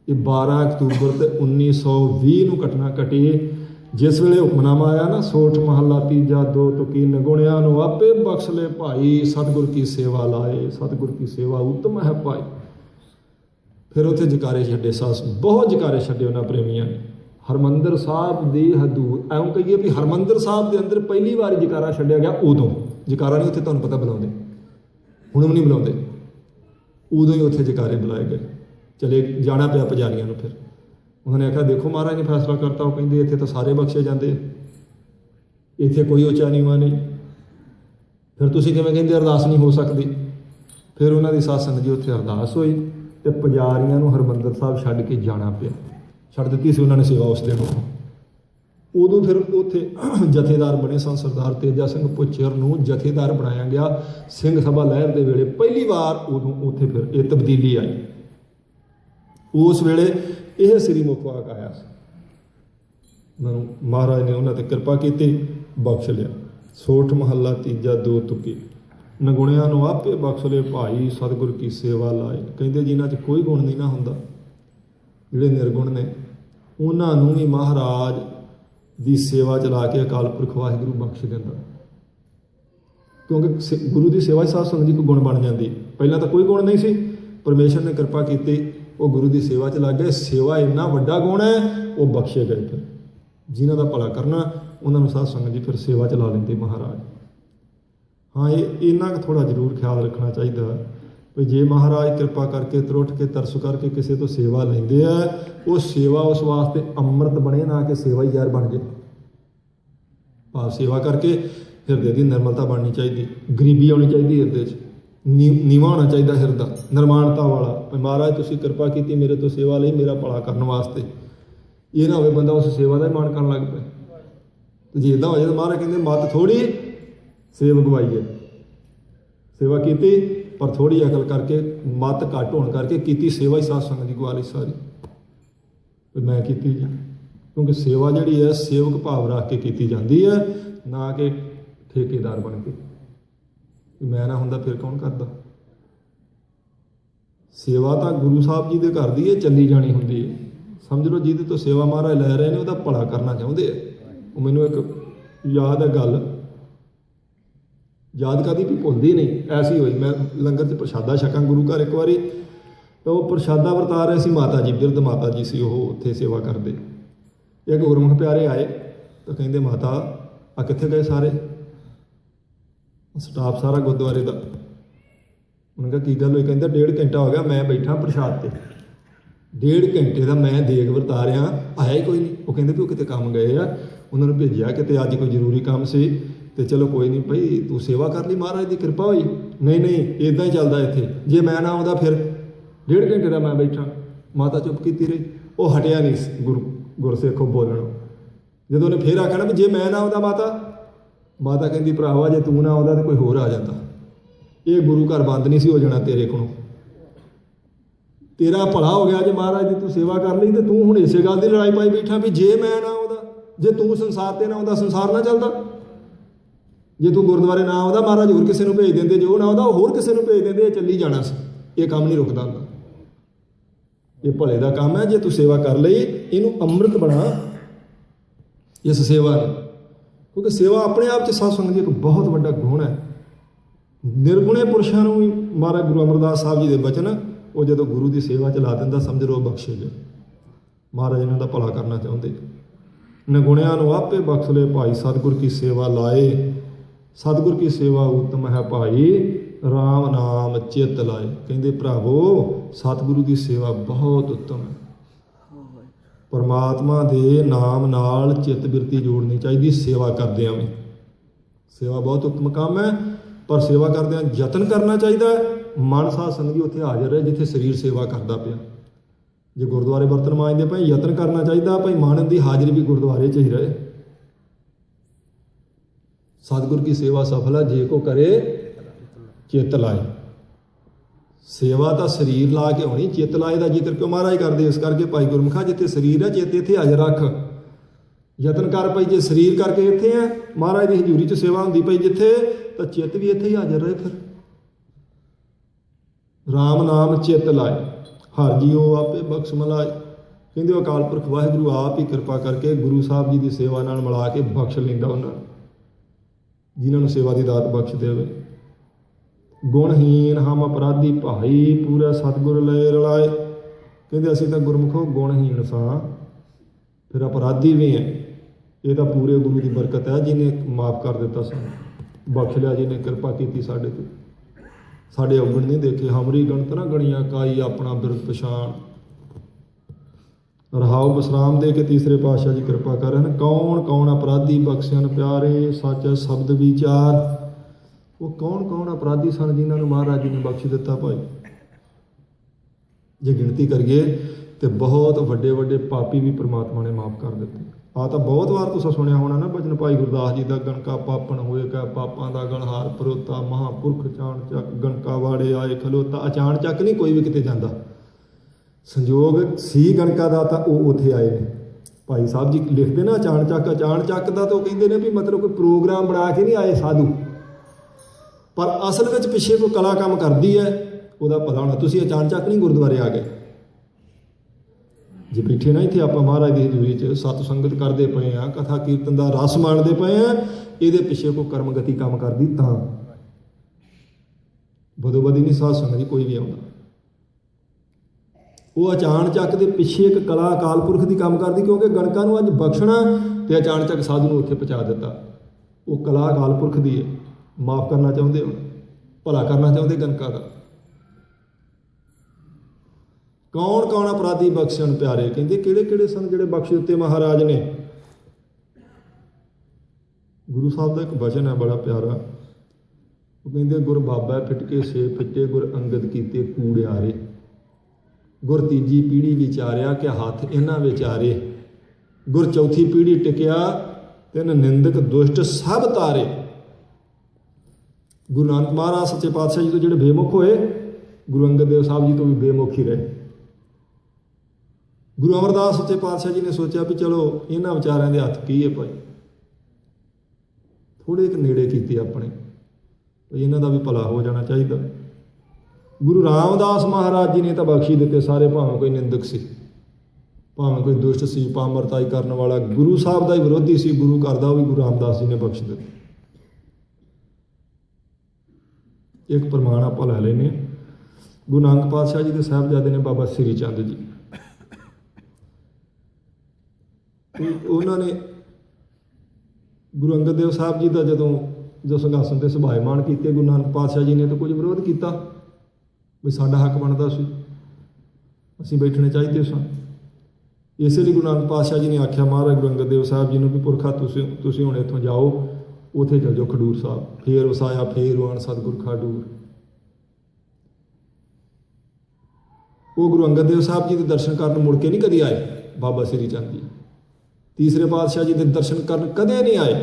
ਇਹ 12 ਅਕਤੂਬਰ ਤੇ 1920 ਨੂੰ ਘਟਨਾ ਘਟੀ। ਜਿਸ ਵੇਲੇ ਹੁਕਮਨਾਮਾ ਆਇਆ ਨਾ, ਸੋਠ ਮਹੱਲਾ ਤੀਜਾ ਦੋ ਤੁਕੀ ਨਗੁਣਿਆਂ ਨੂੰ ਆਪੇ ਬਖਸ਼ ਲੈ ਭਾਈ, ਸਤਿਗੁਰ ਕੀ ਸੇਵਾ ਲਾਏ, ਸਤਿਗੁਰ ਕੀ ਸੇਵਾ ਉੱਤਮ ਹੈ ਭਾਈ। ਫਿਰ ਉੱਥੇ ਜਕਾਰੇ ਛੱਡੇ ਸਾਸ, ਬਹੁਤ ਜਕਾਰੇ ਛੱਡੇ ਉਹਨਾਂ ਪ੍ਰੇਮੀਆਂ ਨੇ। ਹਰਮੰਦਰ ਸਾਹਿਬ ਦੀ ਹਦੂਦ, ਐਉਂ ਕਹੀਏ ਵੀ ਹਰਮੰਦਰ ਸਾਹਿਬ ਦੇ ਅੰਦਰ ਪਹਿਲੀ ਵਾਰ ਜਕਾਰਾ ਛੱਡਿਆ ਗਿਆ। ਉਦੋਂ ਜਕਾਰਾ ਨਹੀਂ ਉੱਥੇ ਤੁਹਾਨੂੰ ਪਤਾ ਬੁਲਾਉਂਦੇ, ਹੁਣ ਵੀ ਨਹੀਂ ਬੁਲਾਉਂਦੇ, ਉਦੋਂ ਹੀ ਉੱਥੇ ਜਕਾਰੇ ਬੁਲਾਏ ਗਏ। ਚਲੇ ਜਾਣਾ ਪਿਆ ਪੁਜਾਰੀਆਂ ਨੂੰ। ਫਿਰ ਉਹਨਾਂ ਨੇ ਆਖਿਆ ਦੇਖੋ ਮਹਾਰਾਜ ਨੇ ਫੈਸਲਾ ਕਰਤਾ। ਉਹ ਕਹਿੰਦੇ ਇੱਥੇ ਤਾਂ ਸਾਰੇ ਬਖਸ਼ੇ ਜਾਂਦੇ, ਇੱਥੇ ਕੋਈ ਉੱਚਾ ਨੀਵਾਂ ਨਹੀਂ, ਫਿਰ ਤੁਸੀਂ ਕਿਵੇਂ ਕਹਿੰਦੇ ਅਰਦਾਸ ਨਹੀਂ ਹੋ ਸਕਦੀ? ਫਿਰ ਉਹਨਾਂ ਦੀ ਸਾਧ ਸੰਗਤ ਜੀ ਉੱਥੇ ਅਰਦਾਸ ਹੋਈ ਤੇ ਪੁਜਾਰੀਆਂ ਨੂੰ ਹਰਮੰਦਰ ਸਾਹਿਬ ਛੱਡ ਕੇ ਜਾਣਾ ਪਿਆ। ਛੱਡ ਦਿੱਤੀ ਸੀ ਉਹਨਾਂ ਨੇ ਸੇਵਾ ਉਸ ਦਿਨ। ਉਦੋਂ ਫਿਰ ਉੱਥੇ ਜਥੇਦਾਰ ਬਣੇ ਸਨ ਸਰਦਾਰ ਤੇਜਾ ਸਿੰਘ ਪੁੱਚਰ ਨੂੰ ਜਥੇਦਾਰ ਬਣਾਇਆ ਗਿਆ ਸਿੰਘ ਸਭਾ ਲਹਿਰ ਦੇ ਵੇਲੇ ਪਹਿਲੀ ਵਾਰ। ਉਦੋਂ ਉੱਥੇ ਫਿਰ ਇਹ ਤਬਦੀਲੀ ਆਈ। ਉਸ ਵੇਲੇ ਇਹ ਸ੍ਰੀ ਮੁਖ ਵਾਕ ਆਇਆ ਸੀ। ਉਹਨਾਂ ਨੂੰ ਮਹਾਰਾਜ ਨੇ ਉਹਨਾਂ ਤੇ ਕਿਰਪਾ ਕੀਤੀ, ਬਖਸ਼ ਲਿਆ। ਸੋਠ ਮਹੱਲਾ ਤੀਜਾ ਦੋ ਤੁਕੀ ਨਗੁਣਿਆਂ ਨੂੰ ਆਪੇ ਬਖਸ਼ ਲੈ ਭਾਈ, ਸਤਿਗੁਰ ਕੀ ਸੇਵਾ ਲਾਏ। ਕਹਿੰਦੇ ਜਿਨ੍ਹਾਂ 'ਚ ਕੋਈ ਗੁਣ ਨਹੀਂ ਨਾ ਹੁੰਦਾ, ਜਿਹੜੇ ਨਿਰਗੁਣ ਨੇ, ਉਹਨਾਂ ਨੂੰ ਵੀ ਮਹਾਰਾਜ ਦੀ ਸੇਵਾ ਚਲਾ ਕੇ ਅਕਾਲ ਪੁਰਖ ਵਾਹਿਗੁਰੂ ਬਖਸ਼ ਦਿੰਦਾ। ਕਿਉਂਕਿ ਗੁਰੂ ਦੀ ਸੇਵਾ 'ਚ ਸਾਧ ਸੰਗਤ ਜੀ ਕੋਈ ਗੁਣ ਬਣ ਜਾਂਦੀ। ਪਹਿਲਾਂ ਤਾਂ ਕੋਈ ਗੁਣ ਨਹੀਂ ਸੀ, ਪਰਮੇਸ਼ਰ ਨੇ ਕਿਰਪਾ ਕੀਤੀ, ਉਹ ਗੁਰੂ ਦੀ ਸੇਵਾ 'ਚ ਲੱਗ ਗਏ। ਸੇਵਾ ਇੰਨਾ ਵੱਡਾ ਗੁਣ ਹੈ, ਉਹ ਬਖਸ਼ੇ ਗਏ। ਫਿਰ ਜਿਨ੍ਹਾਂ ਦਾ ਭਲਾ ਕਰਨਾ ਉਹਨਾਂ ਨੂੰ ਸਾਧ ਸੰਗਤ ਜੀ ਫਿਰ ਸੇਵਾ 'ਚ ਲਾ ਲੈਂਦੇ ਮਹਾਰਾਜ। ਹਾਂ, ਇਹ ਇੰਨਾ ਕੁ ਥੋੜ੍ਹਾ ਜ਼ਰੂਰ ਖਿਆਲ ਰੱਖਣਾ ਚਾਹੀਦਾ ਵੀ ਜੇ ਮਹਾਰਾਜ ਕਿਰਪਾ ਕਰਕੇ ਤਰੁੱਠ ਕੇ ਤਰਸ ਕਰਕੇ ਕਿਸੇ ਤੋਂ ਸੇਵਾ ਲੈਂਦੇ ਆ, ਉਹ ਸੇਵਾ ਉਸ ਵਾਸਤੇ ਅੰਮ੍ਰਿਤ ਬਣੇ, ਨਾ ਕਿ ਸੇਵਾ ਹੀ ਜ਼ਹਿਰ ਬਣ ਜੇ। ਭਾਵ ਸੇਵਾ ਕਰਕੇ ਹਿਰਦੇ ਦੀ ਨਿਰਮਲਤਾ ਬਣਨੀ ਚਾਹੀਦੀ, ਗਰੀਬੀ ਆਉਣੀ ਚਾਹੀਦੀ ਹਿਰਦੇ 'ਚ, ਨੀਵਾਂ ਹੋਣਾ ਚਾਹੀਦਾ ਹਿਰਦਾ, ਨਿਰਮਾਣਤਾ ਵਾਲਾ। ਮਹਾਰਾਜ ਤੁਸੀਂ ਕਿਰਪਾ ਕੀਤੀ ਮੇਰੇ ਤੋਂ ਸੇਵਾ ਲਈ, ਮੇਰਾ ਭਲਾ ਕਰਨ ਵਾਸਤੇ। ਇਹ ਨਾ ਹੋਵੇ ਬੰਦਾ ਉਸ ਸੇਵਾ ਦਾ ਹੀ ਮਾਣ ਕਰਨ ਲੱਗ ਪਏ। ਤੇ ਜੇ ਇੱਦਾਂ ਹੋ ਜਾਏ ਤਾਂ ਮਹਾਰਾਜ ਕਹਿੰਦੇ ਮੱਤ ਥੋੜ੍ਹੀ ਸੇਵ ਗਵਾਈ ਹੈ। ਸੇਵਾ ਕੀਤੀ ਪਰ ਥੋੜ੍ਹੀ ਅਕਲ ਕਰਕੇ, ਮੱਤ ਘੱਟ ਹੋਣ ਕਰਕੇ ਕੀਤੀ ਸੇਵਾ ਹੀ ਸਾਧ ਸੰਗਤ ਦੀ ਗਵਾ ਲਈ ਸਾਰੀ। ਮੈਂ ਕੀਤੀ ਜੀ, ਕਿਉਂਕਿ ਸੇਵਾ ਜਿਹੜੀ ਹੈ ਸੇਵਕ ਭਾਵ ਰੱਖ ਕੇ ਕੀਤੀ ਜਾਂਦੀ ਹੈ, ਨਾ ਕਿ ਠੇਕੇਦਾਰ ਬਣ ਕੇ। ਮੈਂ ਨਾ ਹੁੰਦਾ ਫਿਰ ਕੌਣ ਕਰਦਾ? ਸੇਵਾ ਤਾਂ ਗੁਰੂ ਸਾਹਿਬ ਜੀ ਦੇ ਘਰ ਦੀ ਹੈ, ਚੱਲੀ ਜਾਣੀ ਹੁੰਦੀ ਹੈ। ਸਮਝ ਲਓ ਜਿਹਦੇ ਤੋਂ ਸੇਵਾ ਮਹਾਰਾਜ ਲੈ ਰਹੇ ਨੇ ਉਹਦਾ ਭਲਾ ਕਰਨਾ ਚਾਹੁੰਦੇ ਆ। ਉਹ ਮੈਨੂੰ ਇੱਕ ਯਾਦ ਹੈ ਗੱਲ, ਯਾਦ ਕਰਦੀ ਵੀ ਭੁੱਲਦੀ ਨਹੀਂ। ਐਸੀ ਹੋਈ, ਮੈਂ ਲੰਗਰ 'ਚ ਪ੍ਰਸ਼ਾਦਾ ਛਕਾਂ ਗੁਰੂ ਘਰ ਇੱਕ ਵਾਰੀ, ਤਾਂ ਉਹ ਪ੍ਰਸ਼ਾਦਾ ਵਰਤਾ ਰਹੇ ਸੀ ਮਾਤਾ ਜੀ, ਬਿਰਧ ਮਾਤਾ ਜੀ ਸੀ ਉਹ, ਉੱਥੇ ਸੇਵਾ ਕਰਦੇ। ਇੱਕ ਗੁਰਮੁਖ ਪਿਆਰੇ ਆਏ ਤਾਂ ਕਹਿੰਦੇ ਮਾਤਾ ਆ ਕਿੱਥੇ ਗਏ ਸਾਰੇ? ਸਟਾਫ ਸਾਰਾ ਗੁਰਦੁਆਰੇ ਦਾ। ਉਹਨਾਂ ਕਿਹਾ ਕੀ ਗੱਲ ਹੋਈ? ਕਹਿੰਦਾ 1.5 ਘੰਟਾ ਹੋ ਗਿਆ ਮੈਂ ਬੈਠਾ ਪ੍ਰਸ਼ਾਦ ਤੇ, 1.5 ਘੰਟੇ ਦਾ ਮੈਂ ਦੇਗ ਵਰਤਾ ਰਿਹਾ, ਆਇਆ ਹੀ ਕੋਈ ਨਹੀਂ। ਉਹ ਕਹਿੰਦੇ ਵੀ ਉਹ ਕਿਤੇ ਕੰਮ ਗਏ ਆ, ਉਹਨਾਂ ਨੂੰ ਭੇਜਿਆ ਕਿਤੇ, ਅੱਜ ਕੋਈ ਜ਼ਰੂਰੀ ਕੰਮ ਸੀ ਤੇ ਚਲੋ ਕੋਈ ਨਹੀਂ ਭਾਈ ਤੂੰ ਸੇਵਾ ਕਰ ਲਈ, ਮਹਾਰਾਜ ਦੀ ਕਿਰਪਾ ਹੋਈ। ਨਹੀਂ ਇੱਦਾਂ ਹੀ ਚੱਲਦਾ ਇੱਥੇ, ਜੇ ਮੈਂ ਨਾ ਆਉਂਦਾ ਫਿਰ 1.5 ਘੰਟੇ ਦਾ ਮੈਂ ਬੈਠਾ। ਮਾਤਾ ਚੁੱਪ ਕੀਤੀ ਰਹੀ। ਉਹ ਹਟਿਆ ਨਹੀਂ ਗੁਰਸਿੱਖੋ ਬੋਲਣੋਂ। ਜਦੋਂ ਉਹਨੇ ਫਿਰ ਆਖਿਆ ਨਾ ਵੀ ਜੇ ਮੈਂ ਨਾ ਆਉਂਦਾ ਮਾਤਾ माता कहती भरावा जे तू ना आउंदा तो कोई होर आ जाता, ये गुरु घर बंद नहीं सी हो जाना तेरे को। तेरा भला हो गया जे महाराज की तू सेवा कर ली, तो तू हुण इसे गल की लड़ाई पाई बैठा भी जे मैं ना आउंदा, जे तू संसार ते ना आउंदा संसार ना चलदा, जे तू गुरुद्वारे ना आउंदा महाराज होर किसी नूं भेज देंदे, जो ना आउंदा होर किसी नूं भेज देंदे, चली जाना सी। ये काम नहीं रुकदा हुंदा, ये भले का काम है। जे तू सेवा कर लई इनू अमृत बना इस सेवा ने, क्योंकि सेवा अपने आप च साध संगत जी एक बहुत बड़ा गुण है। निर्गुणे पुरुषों भी महाराज गुरु अमरदास साहब जी के बचन वो जो गुरु की सेवा च ला दिंदा, समझ लो बख्शे जो महाराज इन्हों का भला करना चाहते। निगुणिया आपे बख्श ले भाई, सतगुर की सेवा लाए, सतगुर की सेवा उत्तम है भाई, राम नाम चित लाए। कहते भरावो सतगुरु की सेवा बहुत उत्तम है, परमात्मा के नाम नाल चित बिरती जोड़नी चाहिए सेवा करदियां भी। सेवा बहुत उत्तम काम है, पर सेवा करदियां यतन करना चाहिए। मन साध संगत जी उत्थे हाजिर है जिथे शरीर सेवा करता पिया। जे गुरुद्वारे बर्तन मांजदे पए यतन करना चाहिए भाई मन की हाजिरी भी गुरुद्वारे च ही रहे। सतगुर की सेवा सफल है जे को करे चित लाए। सेवा तो शरीर ला के होनी, चित लाए का जिक्र क्यों महाराज करते, इस करके भाई गुरमुखा जिथे शरीर है चित इत्थे हाजिर रख, यतन कर पई। जे शरीर करके इत्थे है महाराज की हजूरी च सेवा होंदी पई जिथे, तो चित भी इत्थे ही हाजिर रहे। फिर राम नाम चित लाए, हर जीओ आपे बख्श मलाए। कहते अकाल पुरख वाहिगुरु आप ही कृपा करके गुरु साहब जी की सेवा नाल मिला के बख्श लेंदा उन्हां जिन्होंने सेवा की दात बख्श देवे। गुणहीन हम अपराधी भाई, पूरा सतगुर ले रलाए। कहते असीं तां गुरमुखो गुणहीन सां, फिर अपराधी भी हैं। ये तो पूरे गुरु की बरकत है जिन्हें माफ़ कर दिता सानूं, बख्श लिया जिन्हें कृपा की साडे ते। साडे अवगुण नहीं देखे, हमरी गणत ना गणिया काई, अपना बिरद पछाण। रहाओ विश्राम दे के तीसरे पातशाह जी कृपा करन। कौन कौन अपराधी बख्शन प्यारे, सच शब्द विचार। वो कौन कौन अपराधी सन जिन्होंने महाराज जी ने बख्श दिता भाई। जे गिनती करिए तो बहुत वड्डे वड्डे पापी भी परमात्मा ने माफ़ कर दिते। आ तो बहुत बार तुसा सुनिया होना ना भजन भाई गुरदास जी का, गणका पापन होए कै पापां दा गणहार परोता, महापुरख चाण चक गणका वाड़े आए खलोता। अचान चक नहीं कोई भी किते जाता, संजोग सी गणका का तो वो उत्थे आए ने। भाई साहब जी लिखते ना अचान चक का तो कहते हैं भी मतलब कोई प्रोग्राम बना के नहीं आए साधु, पर असल में पिछे कोई कला काम करती है, वह पता होना। तुसीं अचान चक नहीं गुरुद्वारे आ गए, जे बैठे ना इत्थे आपां महाराज की हजूरी च सतसंगत करते पे हाँ, कथा कीर्तन का रस माणते पे हैं, ये पिछे कोई कर्मगति काम करती तां बदोबदी नहीं साध संगत जी कोई भी आता। वो अचान चक के पिछे एक कला अकाल पुरख की काम करती, क्योंकि गणका अज बख्शना तो अचान चक साधु ने उत्थे पहुँचा दिता। वो कला अकाल पुरख की है, माफ़ करना चाहते हो, भला करना चाहते गणका का। कौन कौन अपराधी बख्शन प्यारे, कहते किहड़े किहड़े सन जिहड़े बख्श दिते महाराज ने। गुरु साहब का एक वचन है बड़ा प्यारा, वो कहते गुर बाबा फिटके से फिटे, गुर अंगद कीते कूड़ियारे। गुर तीजी पीढ़ी विचारिया कि हाथ इन्हां विचारे, गुर चौथी पीढ़ी टिकिया तिन निंदक दुष्ट सब तारे। गुरु नानक महाराज सच्चे पातशाह जी तो जिहड़े बेमुख होए, गुरु अंगद देव साहब जी तो भी बेमुख ही रहे। गुरु अमरदास सच्चे पातशाह जी ने सोचा भी चलो इन्हां विचारियां दे हत्थ की है भाई, थोड़े एक नेड़े कीते अपने, इन्हां दा भी भला हो जाना चाहिए। गुरु रामदास महाराज जी ने तो बख्शी दिते सारे, भावें कोई निंदक सी, भावें कोई दुष्ट सी, पामरताई करने वाला, गुरु साहब का ही विरोधी सी, गुरु करदा वो भी गुरु रामदास जी ने बख्श दिते। एक प्रमाण आप लै लेने, गुरु नानक पातशाह जी के साहबजादे ने बाबा श्री चंद जी, उन्होंने गुरु अंगद देव साहब जी का जो संघासन से सुभायमान किए, गुरु नानक पातशाह जी ने तो कुछ विरोध किया भी साडा हक बनता सी, असीं बैठने चाहिए सन। इसलिए गुरु नानक पातशाह जी ने आख्या महाराज गुरु अंगद देव साहब जी ने भी पुरखा तुसीं हुण इत्थों जाओ, उत्थे चल जाओ खडूर साहब, फेर वसाया फेर आण सतगुर खडूर। वो गुरु अंगद देव साहब जी के दर्शन करन मुड़ के नहीं कदी आए, बाबा श्री चंद जी तीसरे पातशाह जी के दर्शन करन कदे नहीं आए।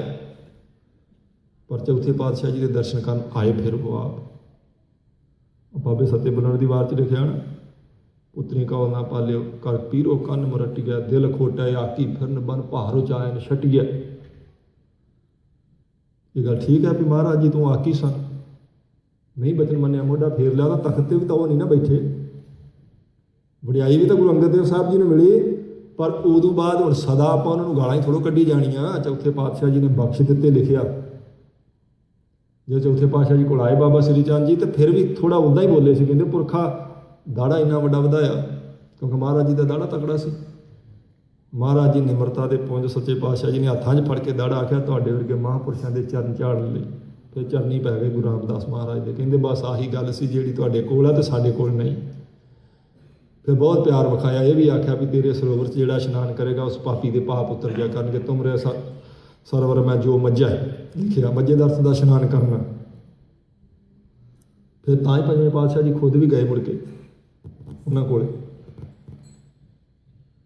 पर चौथे पातशाह जी के दर्शन करन आए फिर वो आप बाबे सत्य बुलण दी वार च लिखिया ना, पुत्री कौल ना पालियो कर पीरो कन मुरट गया, दिल खोटा आकी फिरन बन भारो चायन छट गया। ये गल ठीक है भी महाराज जी तू आकी सन, नहीं बचन मनिया मोढा फेर लिया, तख्त ते भी तो वो नहीं ना बैठे। वडियाई भी तो गुरु अंगद देव साहब जी ने मिली, पर उदों बाद हुण सदा आपां उन्हां नूं गालां ही थोड़ो कड्ढी जाणियां। चौथे पातशाह जी ने बख्श दिते लिखिया, जो चौथे पातशाह जी कोल आए बाबा श्री चंद जी, तो फिर भी थोड़ा उदा ही बोले से, कहते पुरखा दाड़ा इन्ना वड्डा वधाया, क्योंकि महाराज जी का दाड़ा तगड़ा सी। महाराज जी निमरता के पुंज सच्चे पातशाह जी ने हत्थां 'च फड़ के दाड़ा आख्या तुहाडे वर्गे महापुरुषों के चरण झाड़न लई, फिर चरनी पै गए गुरु रामदास महाराज के। कहते बस आही गल सी जिहड़ी तुहाडे कोल आ ते साडे कोल नहीं। फिर बहुत प्यार विखाया, ये भी आख्या भी तेरे सरोवर से जिहड़ा इशनान करेगा उस पापी के पाप उतर जाया करनगे, तुमरे सरोवर मैं जो मज्झा है लिखिया, मज्झे दर्श का इशनान करना। फिर तां ही पंजवें पातशाह जी खुद भी गए मुड़ के उन्होंने कोले,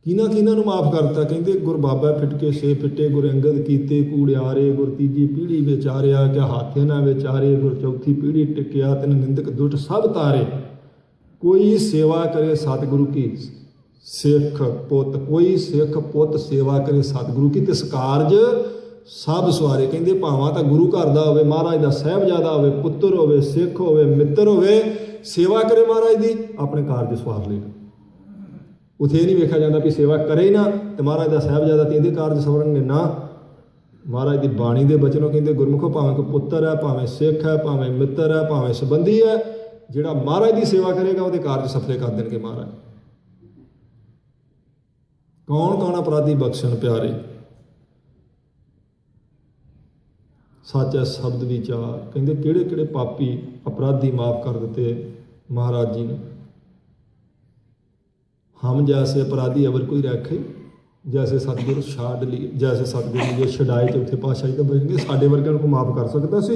किना किना नूं माफ़ करता। कहते गुर बाबा फिटके से फिटे, गुर अंगद कीते कूड़ियारे, गुर तीजी पीढ़ी विचारिया क्या हाथे ना विचारे, गुर चौथी पीढ़ी टिकिया तिन निंदक दुष्ट सब तारे। कोई सेवा करे सतगुरु की सिख पुत, कोई सिख पुत सेवा करे सतगुरु की, तिस कारज सब सवारे। कहते भावां तां गुरु घर दा होवे, महाराज दा साहिबजादा होवे, पुत्तर होवे, सिख होवे, मित्र होवे, सेवा करे महाराज दी, अपने कारज सवार लेगा। उत्थे नहीं वेखा जाता भी सेवा करे ना तो महाराज का साहिबजादा तो ये कारज सवरन ना। महाराज की बाणी के बचनों कहते गुरमुखो भावें कोई पुत्र है, भावें सिख है, भावें मित्र है, भावें संबंधी है, जिहड़ा महाराज की सेवा करेगा वो कारज सफले कर देंगे महाराज। कौन कौन अपराधी बख्शन प्यारे, सच है शब्द विचार। कहते किहड़े किहड़े पापी अपराधी माफ़ कर दिते महाराज जी ने। हम जैसे अपराधी अवर कोई रखे, जैसे सतगुरु छाड़ लिए, जैसे सतगुरु ने छड़ाए चौथे पातशाह जी तो बचेंगे, साडे वर्गों को माफ़ कर सकता सी।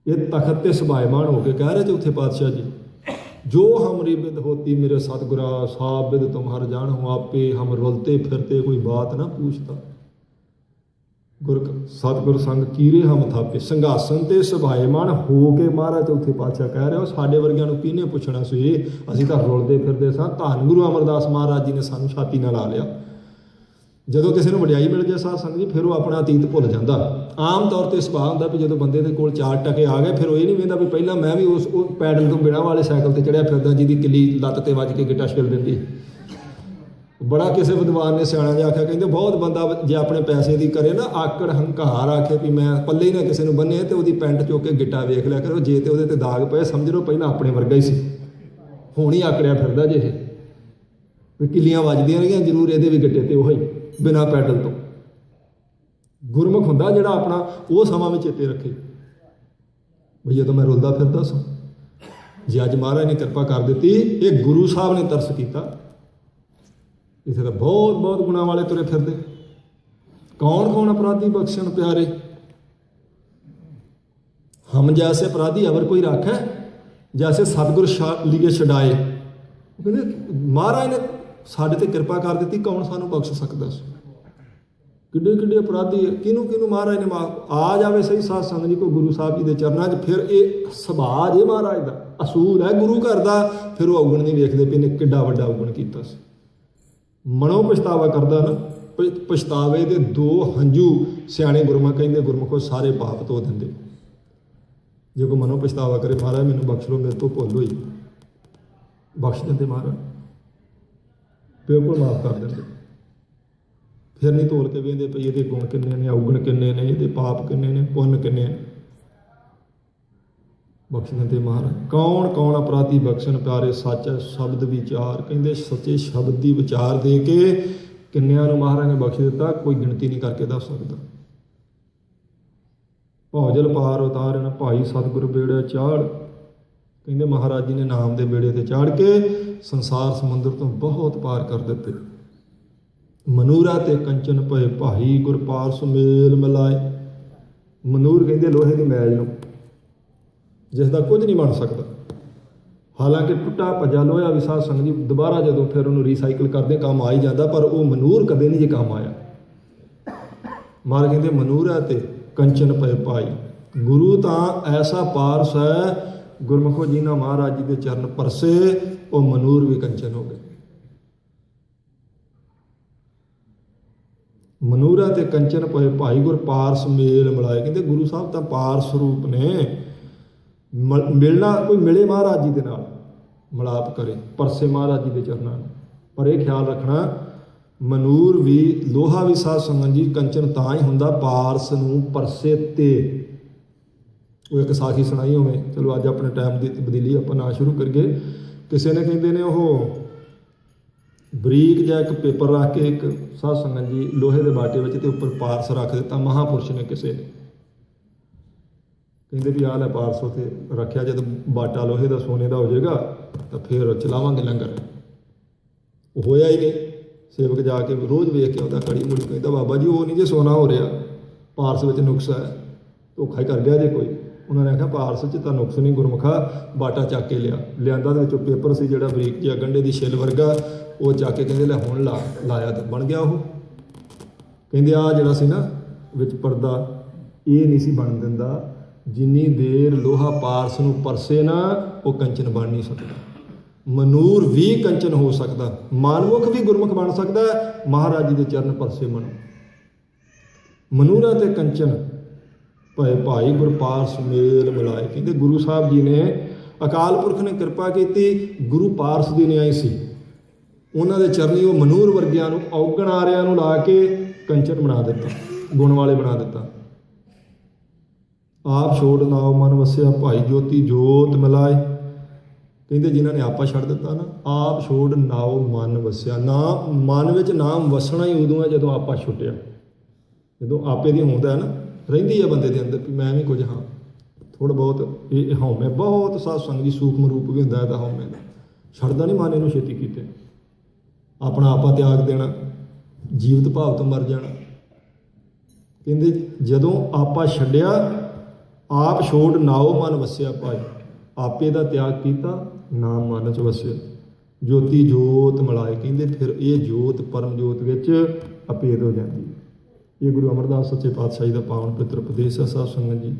ये तखत ते सभायमान होकर कह रहे चौथे पातशाह जी, जो हमरी बिद होती मेरे सतगुरा साहब बिद तुम हर जान हो आपे, हम रुलते फिरते कोई बात ना पूछता। गुर सतगुर संग कीरे हम थापे, संघासन ते सभायमान हो के महाराज चौथे पातशाह कह रहे हो साडे वर्गिਆਂ ਨੂੰ किने पुछना सी, ਅਸੀਂ ਤਾਂ रुलते फिरते सां। धन गुरु अमरदास महाराज जी ने सानू छाती नाल ला लिया। ਜਦੋਂ ਕਿਸੇ ਨੂੰ ਵਡਿਆਈ ਮਿਲ ਜਾਏ ਸਾਧ ਸੰਗਤ ਜੀ, ਫਿਰ ਉਹ ਆਪਣਾ ਅਤੀਤ ਭੁੱਲ ਜਾਂਦਾ। ਆਮ ਤੌਰ ਤੇ ਸੁਭਾਅ ਹੁੰਦਾ ਵੀ ਜਦੋਂ ਬੰਦੇ ਦੇ ਕੋਲ 4 ਟਕੇ ਆ ਗਏ, ਫਿਰ ਉਹ ਇਹ ਨਹੀਂ ਵੇਂਦਾ ਵੀ ਪਹਿਲਾਂ ਮੈਂ ਵੀ ਉਸ ਪੈਡਲ ਤੋਂ ਬਿਨਾਂ ਵਾਲੇ ਸਾਈਕਲ ਤੇ ਚੜਿਆ ਫਿਰਦਾ ਜਿਹਦੀ ਕਿੱਲੀ ਲੱਤ ਤੇ ਵੱਜ ਕੇ ਗਿੱਟਾ ਛਿਲ ਦਿੰਦੀ। ਬੜਾ ਕਿਸੇ ਵਿਦਵਾਨ ਨੇ ਸਿਆਣਾ ਜਿਹਾ ਆਖਿਆ, ਕਹਿੰਦੇ ਬਹੁਤ ਬੰਦਾ ਜੇ ਆਪਣੇ ਪੈਸੇ ਦੀ ਕਰੇ ਨਾ ਆਕੜ ਹੰਕਾਰ ਆਖੇ ਵੀ ਮੈਂ ਪੱਲੇ ਹੀ ਨਾ ਕਿਸੇ ਨੂੰ ਬੰਨੇ, ਤੇ ਉਹਦੀ ਪੈਂਟ ਚੁੱਕ ਕੇ ਗਿੱਟਾ ਵੇਖ ਲਿਆ ਕਰੋ, ਜੇ ਤੇ ਉਹਦੇ ਤੇ ਦਾਗ ਪਏ ਸਮਝ ਲਓ ਪਹਿਲਾਂ ਆਪਣੇ ਵਰਗਾ ਹੀ ਸੀ, ਹੁਣ ਹੀ ਆਕੜਿਆ ਫਿਰਦਾ ਜੇ ਇਹ ਵੀ ਕਿੱਲੀਆਂ ਵੱਜਦੀਆਂ ਰਹੀਆਂ ਜ਼ਰੂਰ ਇਹਦੇ ਵੀ ਗਿੱਟੇ ਤੇ ਉਹ ਹੀ ਬਿਨਾਂ ਪੈਡਲ ਤੋਂ। ਗੁਰਮੁਖ ਹੁੰਦਾ ਜਿਹੜਾ ਆਪਣਾ ਉਹ ਸਮਾਂ ਵੀ ਚੇਤੇ ਰੱਖੇ ਵੀ ਜਦੋਂ ਮੈਂ ਰੁਲਦਾ ਫਿਰਦਾ ਸਾਂ। ਜੇ ਅੱਜ ਮਹਾਰਾਜ ਨੇ ਕਿਰਪਾ ਕਰ ਦਿੱਤੀ, ਇਹ ਗੁਰੂ ਸਾਹਿਬ ਨੇ ਤਰਸ ਕੀਤਾ। इसे तो बहुत बहुत गुणा वाले तुरे फिरदे। कौन कौन अपराधी बख्शन प्यारे, हम जैसे अपराधी अवर कोई राखे, जैसे सतगुर लिए छड़ाए। कहते महाराज ने साढ़े ते कृपा कर दी, कौन सानू बख्श सकता। किड्डे किड्डे अपराधी किनू किनू महाराज ने आ जाए सही साध संगत जी को गुरु साहब जी के चरणों 'च, फिर ये सुभाਅ जे महाराज का असूल है गुरु घर का, फिर वो अवगुण नहीं वेखते भी इन्हें किड्डा वड्डा अवगुण किया। मनो पछतावा करता ना, पछतावे दे 2 हंझू सियाणे गुरमुख कहते गुरमुखो सारे पाप धो देंगे। जो कोई मनो पछतावा करे महाराज मैनू बख्श लो, मेरे तो भुल हुई, बख्श देंगे महाराज, बिल्कुल माफ़ कर देंगे। फिर नहीं तोल के वेंदे पई ये गुण किन्ने ने, अवगुण किन्ने ने, ये पाप किन्ने ने, पुण्य किन्ने ने, बख्श देंगे महाराज। कौन कौन अपराधी बख्शन प्यारे, सच शब्द विचार। कहते सच्चे शब्द की विचार दे के किन्नियां नूं महाराज ने बख्श दिता, कोई गिणती नहीं करके दस सकता। भौजल पार उतारन भाई सतगुर बेड़े चाड़। कहते महाराज जी ने नाम के बेड़े ते चाड़ के संसार समुद्र तो बहुत पार कर दिते। मनूरा ते कंचन भय भाई गुर पार सुमेल मिलाए। मनूर कहते लोहे की मैल नूं जिसका कुछ नहीं बन सकता। हालांकि टुटा भजा लोहा भी साध संगत जी दोबारा जो फिर उन्होंने रीसाइकल करते काम आ ही जाता, पर वो मनूर कदे नहीं जे काम आया। महाराज कहते मनूर है तो कंचन पए भाई। गुरु तां ऐसा पारस है, गुरमुखो जिन्हां महाराज जी के चरण परसे वो मनूर भी कंचन हो गए। मनूरा ते कंचन पए भाई गुर पारस मेल मिलाए। कहते गुरु साहब तां पारस रूप ने, मिलना कोई मिले महाराज जी के नाल मिलाप करे, परसे महाराज जी के चरनां नूं। पर यह ख्याल रखना मनूर भी लोहा भी साध संगत जी कंचन तां ही हुंदा पारस नूं परसे ते। वो एक साखी सुनाई होवे, चलो अज अपने टाइम की तब्दीली आपां ना शुरू करिए। किसी ने कहते ने वो बरीक जिहा एक पेपर रख के एक साध संगत जी लोहे के बाटे में ते उपर पारस रख दिता महापुरुष ने किसी ने, कहते भी आह लै पारस उत्थे रखिया, जब बाटा लोहे का सोने का हो जाएगा तो फिर चलावांगे लंगर। होया ही नहीं। सेवक जाके रोज़ वेख के आता कड़ी मुड़ी, कहता बाबा जी वो नहीं जो सोना हो रहा, पारस में नुक्स है, धोखा ही कर लिया जे कोई। उन्होंने आख्या पारस च तो नुक्स नहीं गुरमुखा, बाटा चक के लिया तो पेपर से जोड़ा बरीक जिहा गंढे की छिल वर्गा, वो चक के कहते लै हुण लाया तो बन गया। वो कहते आ जिहड़ा सी ना विच परदा ये नहीं सी बन दिंदा, जिन्नी देर लोहा पारस नूं परसे ना वो कंचन बन नहीं सकता। मनूर भी कंचन हो सकता, मानमुख भी गुरमुख बन सकता है, महाराज जी के चरण परसे मनो। मनूरा ते कंचन पए भाई गुर पारस मेल मिलाए। कहते गुरु साहब जी ने, अकाल पुरख ने कृपा की, गुरु पारस दी न्याय सी, उन्होंने चरनी वो मनूर वर्गियां नूं औगण आरियां नूं ला के कंचन बना दिता, गुण वाले बना दिता। आप छोड़ नाव मन वसिया भाई ज्योति जोत मिलाए। कहते जिन्हों ने आपा छड़ दिता ना, आप छोड़ नाव मन वसिया, ना मन में नाम वसना ही उदों है जदों आपा छुटिया, जदों आपे दी होंदा है ना, रहिंदी है बंदे दे अंदर कि मैं भी कुछ हाँ, थोड़ा बहुत ये हौमे बहुत साध संग जी सूक्ष्म रूप भी होंदा है तां हौमे दा, छड़दा नहीं मन इहनूं छेती कीते, अपना आपा त्याग देना, जीवित भाव तो मर जाना। कहते जदों आपा छड्डिया, आप छोड़ नाओ मन वसिया भाई, आपे दा त्याग किया, नाम मन च वसिया, ज्योति जोत मिलाए। कहते फिर ये जोत परम जोत विच अभेद हो जाती है। ये गुरु अमरदास सच्चे पातशाही का पावन पवित्र उपदेश है साध संगत जी।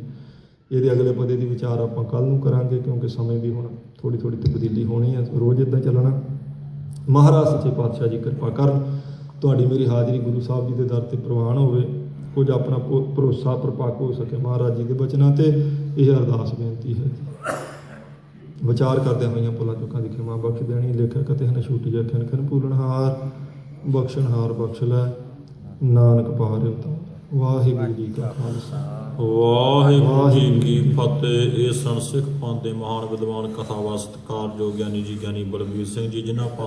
ये अगले पदे की विचार आप कल नूं करांगे, क्योंकि समय की हुण थोड़ी थोड़ी तब्दीली होनी है, रोज़ इदां चलना। महाराज सच्चे पातशाह जी कृपा करन, तुहाडी मेरी हाज़री गुरु साहब जी के दर ते प्रवान होवे, कुछ अपना भरोसा प्रपक्क हो सके महाराज जी के बचनों ते। यह अरदास बेनती है। विचार करदे होइयां भुलां चुकां दी खिमा बख्श देनी, लेखा कते न छूटी जा खिन खिन भूलणहार, बख्शणहार बख्श लै नानक पार उतार। वाहिगुरू जी का खालसा वाहिगुरू जी की फतेह। ਇਹ ਸੰਸਿਖ ਪੰਥ ਦੇ ਮਹਾਨ ਵਿਦਵਾਨ ਕਥਾਵਾਸਤਕਾਰ ਜੋ ਗਿਆਨੀ ਜੀ ਗਿਆਨੀ ਬਲਬੀਰ ਸਿੰਘ ਜੀ, ਜਿਨ੍ਹਾਂ ਪਾਸ